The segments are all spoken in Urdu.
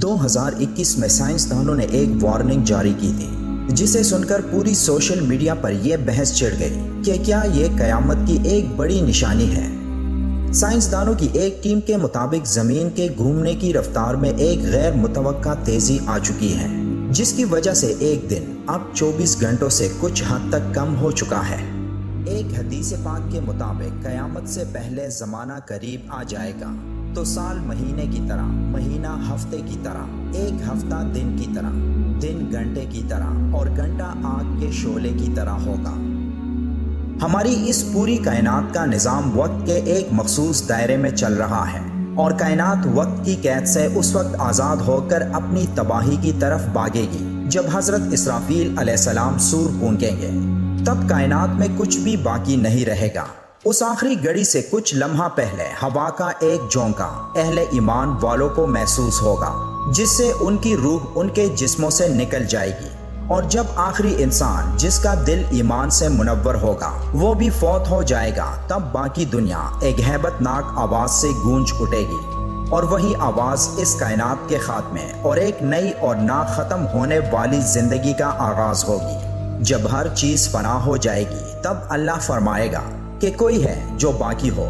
2021 میں سائنسدانوں نے ایک وارننگ جاری کی تھی، جسے سن کر پوری سوشل میڈیا پر یہ بحث چھڑ گئی کہ کیا یہ قیامت کی ایک بڑی نشانی ہے۔ سائنسدانوں کی ایک ٹیم کے مطابق زمین کے گھومنے کی رفتار میں ایک غیر متوقع تیزی آ چکی ہے، جس کی وجہ سے ایک دن اب 24 گھنٹوں سے کچھ حد تک کم ہو چکا ہے۔ ایک حدیث پاک کے مطابق قیامت سے پہلے زمانہ قریب آ جائے گا تو سال مہینے کی طرح، مہینہ ہفتے کی طرح، ایک ہفتہ دن کی طرح، دن گھنٹے کی طرح اور گھنٹہ آگ کے شعلے کی طرح ہوگا۔ ہماری اس پوری کائنات کا نظام وقت کے ایک مخصوص دائرے میں چل رہا ہے، اور کائنات وقت کی قید سے اس وقت آزاد ہو کر اپنی تباہی کی طرف بھاگے گی جب حضرت اسرافیل علیہ السلام سور پھونکیں گے۔ تب کائنات میں کچھ بھی باقی نہیں رہے گا۔ اس آخری گھڑی سے کچھ لمحہ پہلے ہوا کا ایک جھونکا اہل ایمان والوں کو محسوس ہوگا، جس سے ان کی روح ان کے جسموں سے نکل جائے گی، اور جب آخری انسان جس کا دل ایمان سے منور ہوگا وہ بھی فوت ہو جائے گا، تب باقی دنیا ایک ہیبت ناک آواز سے گونج اٹھے گی، اور وہی آواز اس کائنات کے خاتمے اور ایک نئی اور نہ ختم ہونے والی زندگی کا آغاز ہوگی۔ جب ہر چیز فنا ہو جائے گی تب اللہ فرمائے گا کہ کوئی ہے جو باقی ہو،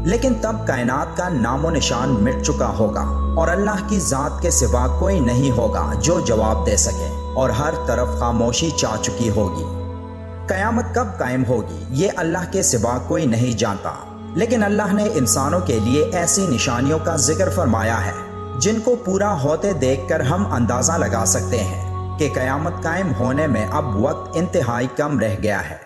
لیکن تب کائنات کا نام و نشان مٹ چکا ہوگا، اور اللہ کی ذات کے سوا کوئی نہیں ہوگا جو جواب دے سکے، اور ہر طرف خاموشی چھا چکی ہوگی۔ قیامت کب قائم ہوگی یہ اللہ کے سوا کوئی نہیں جانتا، لیکن اللہ نے انسانوں کے لیے ایسی نشانیوں کا ذکر فرمایا ہے جن کو پورا ہوتے دیکھ کر ہم اندازہ لگا سکتے ہیں کہ قیامت قائم ہونے میں اب وقت انتہائی کم رہ گیا ہے۔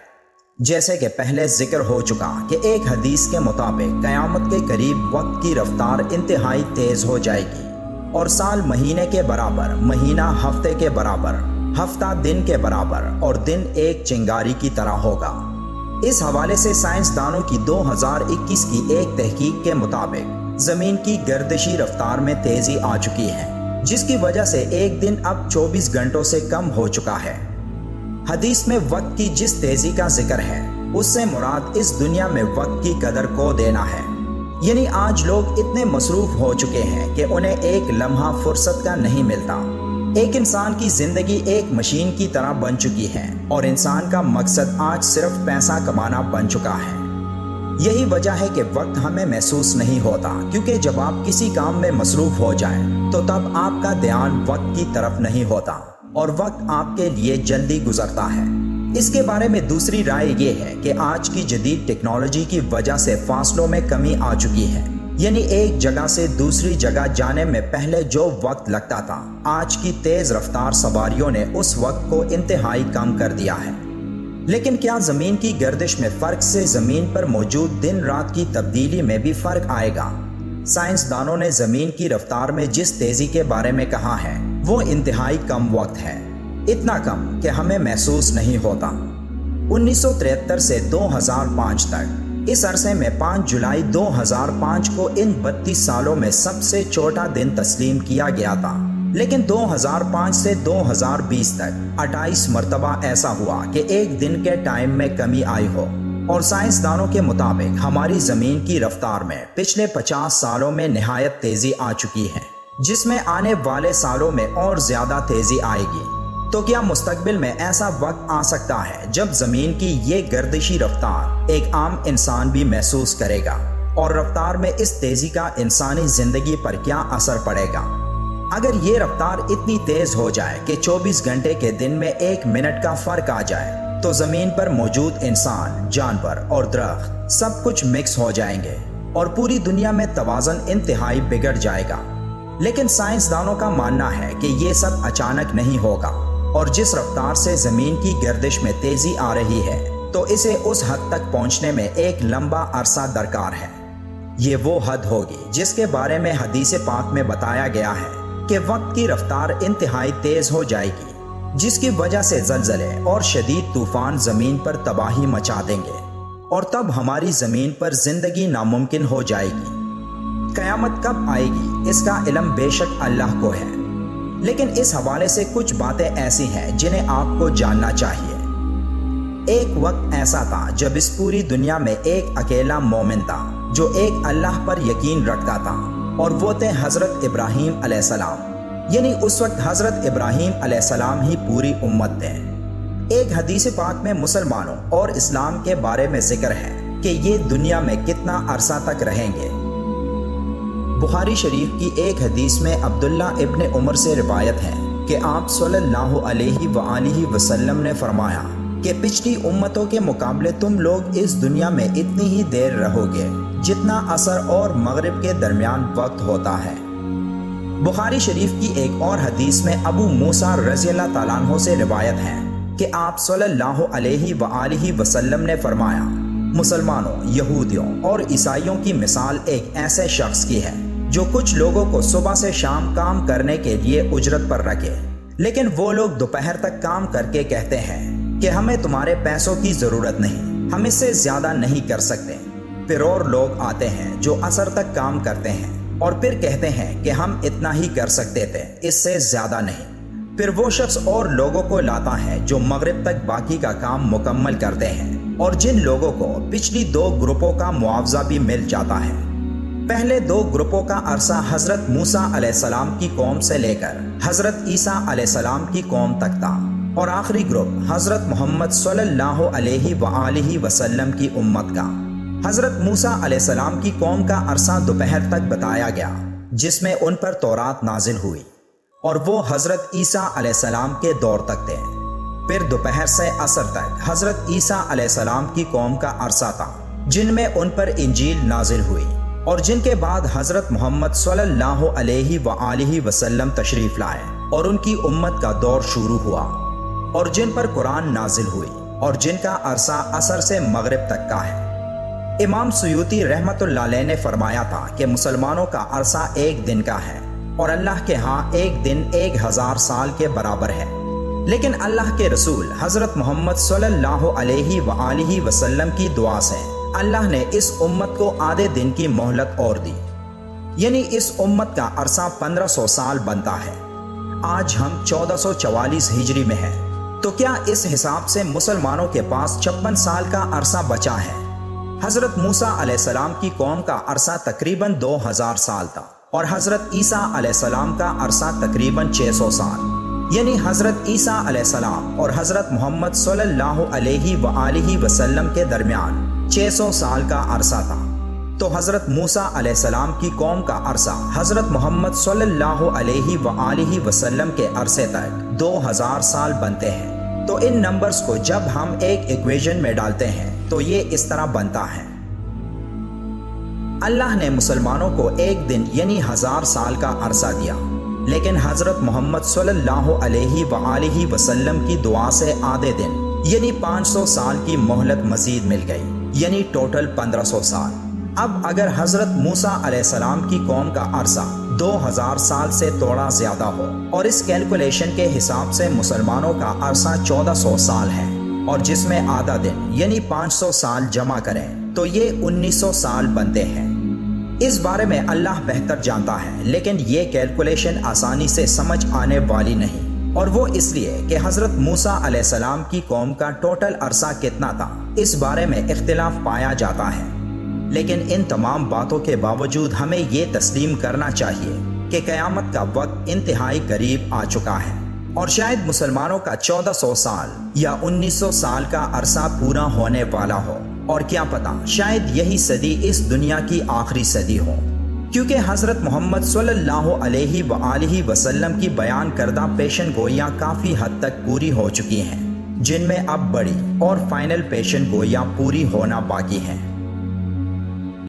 جیسے کہ پہلے ذکر ہو چکا کہ ایک حدیث کے مطابق قیامت کے قریب وقت کی رفتار انتہائی تیز ہو جائے گی، اور سال مہینے کے برابر، مہینہ ہفتے کے برابر، ہفتہ دن کے برابر، اور دن ایک چنگاری کی طرح ہوگا۔ اس حوالے سے سائنسدانوں کی 2021 کی ایک تحقیق کے مطابق زمین کی گردشی رفتار میں تیزی آ چکی ہے، جس کی وجہ سے ایک دن اب 24 گھنٹوں سے کم ہو چکا ہے۔ حدیث میں وقت کی جس تیزی کا ذکر ہے، اس سے مراد اس دنیا میں وقت کی قدر کو دینا ہے۔ یعنی آج لوگ اتنے مصروف ہو چکے ہیں کہ انہیں ایک لمحہ فرصت کا نہیں ملتا۔ ایک انسان کی زندگی ایک مشین کی طرح بن چکی ہے، اور انسان کا مقصد آج صرف پیسہ کمانا بن چکا ہے۔ یہی وجہ ہے کہ وقت ہمیں محسوس نہیں ہوتا، کیونکہ جب آپ کسی کام میں مصروف ہو جائیں تو تب آپ کا دھیان وقت کی طرف نہیں ہوتا، اور وقت آپ کے لیے جلدی گزرتا ہے۔ اس کے بارے میں دوسری رائے یہ ہے کہ آج کی جدید ٹیکنالوجی کی وجہ سے فاصلوں میں کمی آ چکی ہے، یعنی ایک جگہ سے دوسری جگہ جانے میں پہلے جو وقت لگتا تھا، آج کی تیز رفتار سواریوں نے اس وقت کو انتہائی کم کر دیا ہے۔ لیکن کیا زمین کی گردش میں فرق سے زمین پر موجود دن رات کی تبدیلی میں بھی فرق آئے گا؟ سائنسدانوں نے زمین کی رفتار میں جس تیزی کے بارے میں کہا ہے وہ انتہائی کم وقت ہے، اتنا کم کہ ہمیں محسوس نہیں ہوتا۔ 1973 سے 2005 تک اس عرصے میں 5 جولائی 2005 کو ان 32 سالوں میں سب سے چھوٹا دن تسلیم کیا گیا تھا، لیکن 2005 سے 2020 تک 28 مرتبہ ایسا ہوا کہ ایک دن کے ٹائم میں کمی آئی ہو، اور سائنسدانوں کے مطابق ہماری زمین کی رفتار میں پچھلے 50 سالوں میں نہایت تیزی آ چکی ہے، جس میں آنے والے سالوں میں اور زیادہ تیزی آئے گی۔ تو کیا مستقبل میں ایسا وقت آ سکتا ہے جب زمین کی یہ گردشی رفتار ایک عام انسان بھی محسوس کرے گا، اور رفتار میں اس تیزی کا انسانی زندگی پر کیا اثر پڑے گا؟ اگر یہ رفتار اتنی تیز ہو جائے کہ 24 گھنٹے کے دن میں 1 منٹ کا فرق آ جائے تو زمین پر موجود انسان، جانور اور درخت سب کچھ مکس ہو جائیں گے، اور پوری دنیا میں توازن انتہائی بگڑ جائے گا۔ لیکن سائنسدانوں کا ماننا ہے کہ یہ سب اچانک نہیں ہوگا، اور جس رفتار سے زمین کی گردش میں تیزی آ رہی ہے تو اسے اس حد تک پہنچنے میں ایک لمبا عرصہ درکار ہے۔ یہ وہ حد ہوگی جس کے بارے میں حدیث پاک میں بتایا گیا ہے کہ وقت کی رفتار انتہائی تیز ہو جائے گی، جس کی وجہ سے زلزلے اور شدید طوفان زمین پر تباہی مچا دیں گے، اور تب ہماری زمین پر زندگی ناممکن ہو جائے گی۔ قیامت کب آئے گی اس کا علم بے شک اللہ کو ہے، لیکن اس حوالے سے کچھ باتیں ایسی ہیں جنہیں آپ کو جاننا چاہیے۔ ایک وقت ایسا تھا جب اس پوری دنیا میں ایک اکیلا مومن تھا جو ایک اللہ پر یقین رکھتا تھا، اور وہ تھے حضرت ابراہیم علیہ السلام۔ یعنی اس وقت حضرت ابراہیم علیہ السلام ہی پوری امت تھے۔ ایک حدیث پاک میں مسلمانوں اور اسلام کے بارے میں ذکر ہے کہ یہ دنیا میں کتنا عرصہ تک رہیں گے۔ بخاری شریف کی ایک حدیث میں عبداللہ ابن عمر سے روایت ہے کہ آپ صلی اللہ علیہ وآلہ وسلم نے فرمایا کہ پچھلی امتوں کے مقابلے تم لوگ اس دنیا میں اتنی ہی دیر رہو گے جتنا عصر اور مغرب کے درمیان وقت ہوتا ہے۔ بخاری شریف کی ایک اور حدیث میں ابو موسیٰ رضی اللہ تعالیٰ عنہ سے روایت ہے کہ آپ صلی اللہ علیہ وآلہ وسلم نے فرمایا مسلمانوں، یہودیوں اور عیسائیوں کی مثال ایک ایسے شخص کی ہے جو کچھ لوگوں کو صبح سے شام کام کرنے کے لیے اجرت پر رکھے، لیکن وہ لوگ دوپہر تک کام کر کے کہتے ہیں کہ ہمیں تمہارے پیسوں کی ضرورت نہیں، ہم اس سے زیادہ نہیں کر سکتے۔ پھر اور لوگ آتے ہیں جو عصر تک کام کرتے ہیں اور پھر کہتے ہیں کہ ہم اتنا ہی کر سکتے تھے، اس سے زیادہ نہیں۔ پھر وہ شخص اور لوگوں کو لاتا ہے جو مغرب تک باقی کا کام مکمل کرتے ہیں، اور جن لوگوں کو پچھلی دو گروپوں کا معاوضہ بھی مل جاتا ہے۔ پہلے دو گروپوں کا عرصہ حضرت موسیٰ علیہ السلام کی قوم سے لے کر حضرت عیسیٰ علیہ السلام کی قوم تک تھا، اور آخری گروپ حضرت محمد صلی اللہ علیہ وآلہ وسلم کی امت کا۔ حضرت موسیٰ علیہ السلام کی قوم کا عرصہ دوپہر تک بتایا گیا جس میں ان پر تورات نازل ہوئی، اور وہ حضرت عیسیٰ علیہ السلام کے دور تک تھے۔ پھر دوپہر سے عصر تک حضرت عیسیٰ علیہ السلام کی قوم کا عرصہ تھا جن میں ان پر انجیل نازل ہوئی، اور جن کے بعد حضرت محمد صلی اللہ علیہ وآلہ وسلم تشریف لائے اور ان کی امت کا دور شروع ہوا، اور جن پر قرآن نازل ہوئی، اور جن کا عرصہ عصر سے مغرب تک کا ہے۔ امام سیوطی رحمت اللہ علیہ نے فرمایا تھا کہ مسلمانوں کا عرصہ ایک دن کا ہے، اور اللہ کے ہاں ایک دن 1000 سال کے برابر ہے، لیکن اللہ کے رسول حضرت محمد صلی اللہ علیہ وآلہ وسلم کی دعا سے اللہ نے اس امت کو آدھے دن کی مہلت اور دی، یعنی اس امت کا عرصہ 1500 سال بنتا ہے۔ آج ہم 1444 ہجری میں ہیں، تو کیا اس حساب سے مسلمانوں کے پاس 56 سال کا عرصہ بچا ہے؟ حضرت موسیٰ علیہ السلام کی قوم کا عرصہ تقریباً 2000 سال تھا، اور حضرت عیسیٰ علیہ السلام کا عرصہ تقریباً 600 سال، یعنی حضرت عیسیٰ علیہ السلام اور حضرت محمد صلی اللہ علیہ وآلہ وسلم کے درمیان 600 سال کا عرصہ تھا۔ تو حضرت موسیٰ علیہ السلام کی قوم کا عرصہ حضرت محمد صلی اللہ علیہ وآلہ وسلم کے عرصے تک 2000 سال بنتے ہیں۔ تو ان نمبرز کو جب ہم ایک ایکویشن میں ڈالتے ہیں تو یہ اس طرح بنتا ہے۔ اللہ نے مسلمانوں کو ایک دن یعنی 1000 سال کا عرصہ دیا، لیکن حضرت محمد صلی اللہ علیہ وآلہ وسلم کی دعا سے آدھے دن یعنی 500 سال کی مہلت مزید مل گئی، یعنی ٹوٹل 1500 سال۔ اب اگر حضرت موسیٰ علیہ السلام کی قوم کا عرصہ 2000 سال سے تھوڑا زیادہ ہو، اور اس کیلکولیشن کے حساب سے مسلمانوں کا عرصہ 1400 سال ہے، اور جس میں آدھا دن یعنی 500 سال جمع کریں تو یہ 1900 سال بنتے ہیں۔ اس بارے میں اللہ بہتر جانتا ہے، لیکن یہ کیلکولیشن آسانی سے سمجھ آنے والی نہیں، اور وہ اس لیے کہ حضرت موسیٰ علیہ السلام کی قوم کا ٹوٹل عرصہ کتنا تھا اس بارے میں اختلاف پایا جاتا ہے۔ لیکن ان تمام باتوں کے باوجود ہمیں یہ تسلیم کرنا چاہیے کہ قیامت کا وقت انتہائی قریب آ چکا ہے، اور شاید مسلمانوں کا 1400 سال یا 1900 سال کا عرصہ پورا ہونے والا ہو، اور کیا پتہ شاید یہی صدی اس دنیا کی آخری صدی ہو، کیونکہ حضرت محمد صلی اللہ علیہ وآلہ وسلم کی بیان کردہ پیشن گوئیاں کافی حد تک پوری ہو چکی ہیں، جن میں اب بڑی اور فائنل پیشن گوئیاں پوری ہونا باقی ہیں۔